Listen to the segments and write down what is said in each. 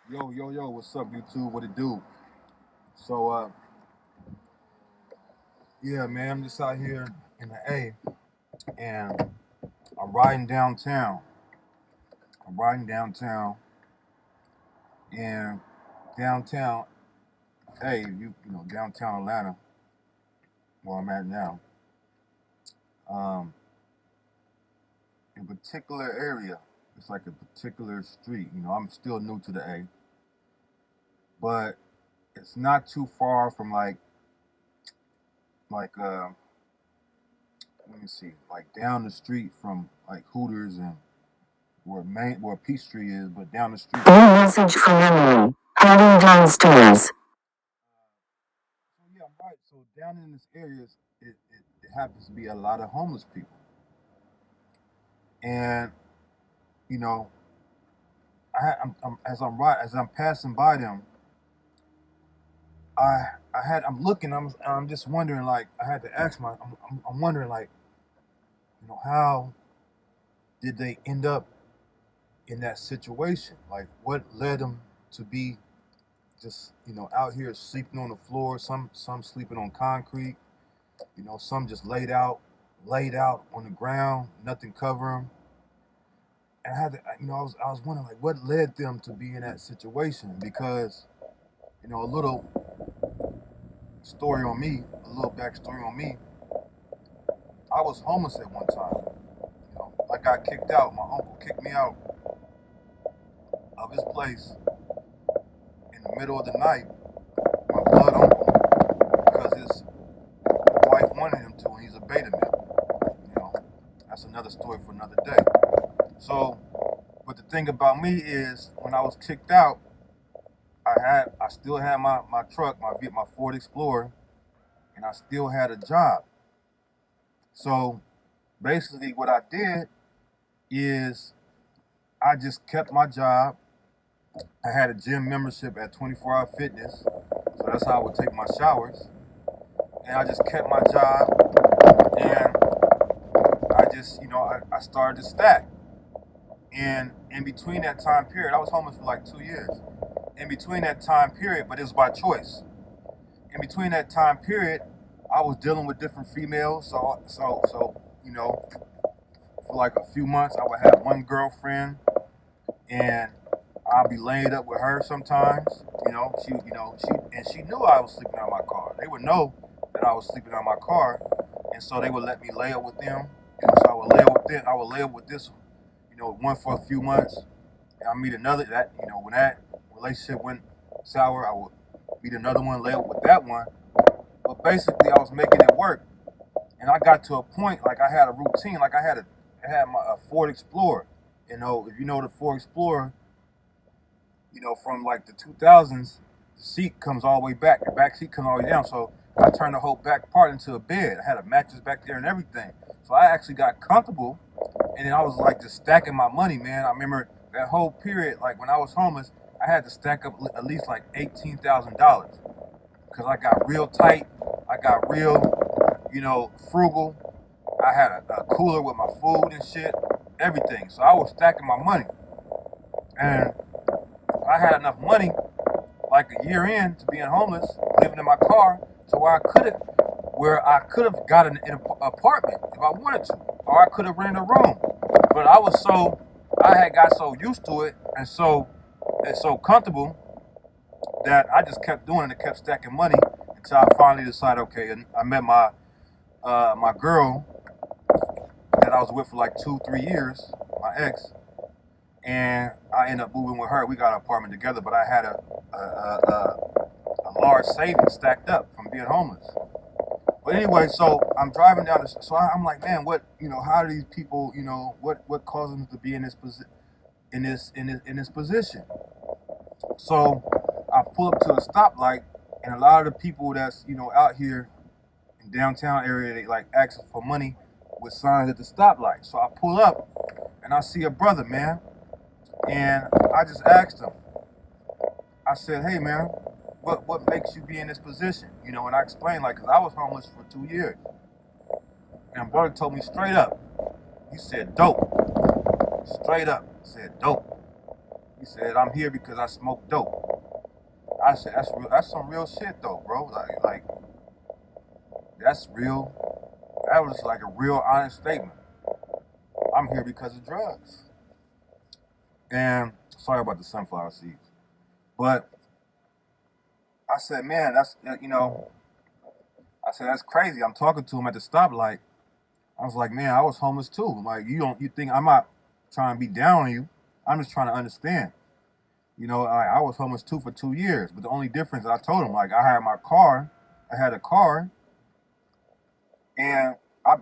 Yo, what's up, YouTube? What it do? So, yeah, man, I'm just out here in the A, and I'm riding downtown. I'm riding downtown, and downtown, hey, downtown Atlanta, where I'm at now. Um, in a particular area, it's like a particular street. I'm still new to the A, but it's not too far from like let me see, like down the street from like Hooters and where Peachtree is, but down the street. New message from Emily. Heading downstairs. So yeah, I'm right. So down in this area, it happens to be a lot of homeless people, and you know, as I'm passing by them, I'm looking, I'm just wondering, like, I had to ask I'm wondering, like, how did they end up in that situation? Like, what led them to be just out here sleeping on the floor? Some sleeping on concrete. Some just laid out on the ground, nothing cover them. And I had to, I was wondering, like, what led them to be in that situation? Because a little story on me, a little backstory on me. I was homeless at one time. I got kicked out. My uncle kicked me out of his place in the middle of the night. My blood uncle, because his wife wanted him to, and he's a beta male. That's another story for another day. So, but the thing about me is, when I was kicked out, I still had my truck, my Ford Explorer, and I still had a job. So basically, what I did is I just kept my job. I had a gym membership at 24 Hour Fitness, so that's how I would take my showers. And I just kept my job, and I just, I started to stack. And in between that time period, I was homeless for like 2 years. In between that time period, but it was by choice. In between that time period, I was dealing with different females. So for like a few months, I would have one girlfriend, and I'll be laying up with her sometimes. She knew I was sleeping out my car. They would know that I was sleeping out my car, and so they would let me lay up with them. So I would lay up with them. I would lay up with this, one for a few months, and I meet another. When that relationship went sour, I would meet another one, lay up with that one. But basically, I was making it work, and I got to a point like I had a routine. Like I had my Ford Explorer. If you know the Ford Explorer, from like the 2000s, the seat comes all the way back. The back seat comes all the way down. So I turned the whole back part into a bed. I had a mattress back there and everything. So I actually got comfortable, and then I was like just stacking my money, man. I remember that whole period, like when I was homeless, I had to stack up at least like $18,000 because I got real tight. I got real, frugal. I had a cooler with my food and shit, everything. So I was stacking my money, and I had enough money, like a year in, to being homeless, living in my car, so where I could have gotten an apartment if I wanted to, or I could have rented a room. But I had got so used to it and so comfortable that I just kept doing it and kept stacking money until I finally decided, okay, and I met my girl that I was with for like 2, 3 years, my ex, and I ended up moving with her. We got an apartment together, but I had a large savings stacked up from being homeless. But anyway, so I'm driving down this. So I'm like, man, how do these people, what caused them to be in this position, in this position? So I pull up to a stoplight, and a lot of the people that's out here in downtown area, they like asking for money with signs at the stoplight. So I pull up, and I see a brother, man, and I just asked him. I said, hey, man, what makes you be in this position? And I explained, like, because I was homeless for 2 years. And brother told me straight up. He said, dope. Straight up. He said, dope. He said, I'm here because I smoke dope. I said, that's real, that's some real shit though, bro. Like that's real. That was like a real honest statement. I'm here because of drugs. And sorry about the sunflower seeds. But I said, man, I said, that's crazy. I'm talking to him at the stoplight. I was like, man, I was homeless too. Like, you think I'm not trying to be down on you. I'm just trying to understand. I was homeless too for 2 years. But the only difference, I told him, like, I had a car, and I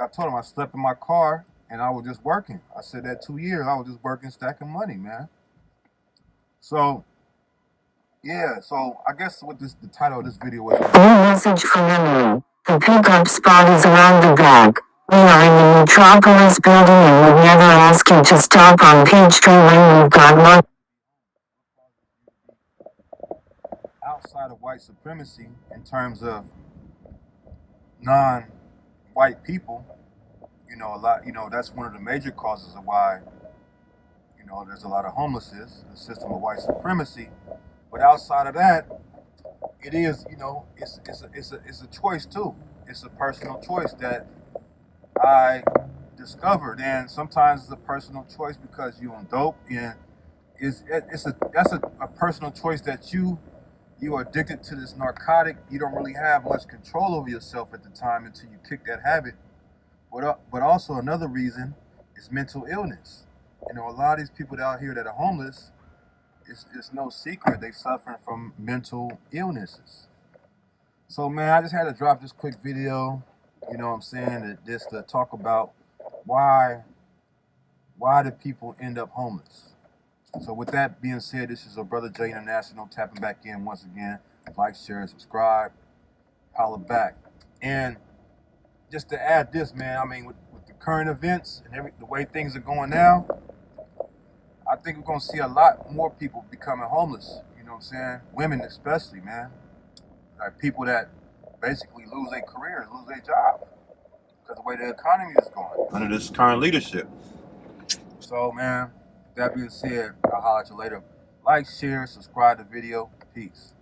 told him I slept in my car and I was just working. I said that 2 years, I was just working, stacking money, man. So, yeah, so I guess what the title of this video is. New message from Emily. The pickup spot is around the back. We are in the Metropolis building and would never ask you to stop on Peachtree when you've got lunch. Outside of white supremacy, in terms of non-white people, that's one of the major causes of why, there's a lot of homelessness, the system of white supremacy. But outside of that, it is, it's a choice too. It's a personal choice that I discovered, and sometimes it's a personal choice because you're on dope, and that's a personal choice that you are addicted to this narcotic. You don't really have much control over yourself at the time until you kick that habit. But also another reason is mental illness. A lot of these people out here that are homeless, it's no secret they suffering from mental illnesses. So man, I just had to drop this quick video. You know what I'm saying? Just to talk about why do people end up homeless. So with that being said, this is your brother J International tapping back in once again. Like, share, subscribe, holla back. And just to add this, man, I mean, with the current events and the way things are going now, I think we're gonna see a lot more people becoming homeless. You know what I'm saying? Women especially, man. Like people that basically lose their careers, lose their job because of the way the economy is going under this current leadership. So, man, that being said, I'll holler at you later. Like, share, subscribe to the video. Peace.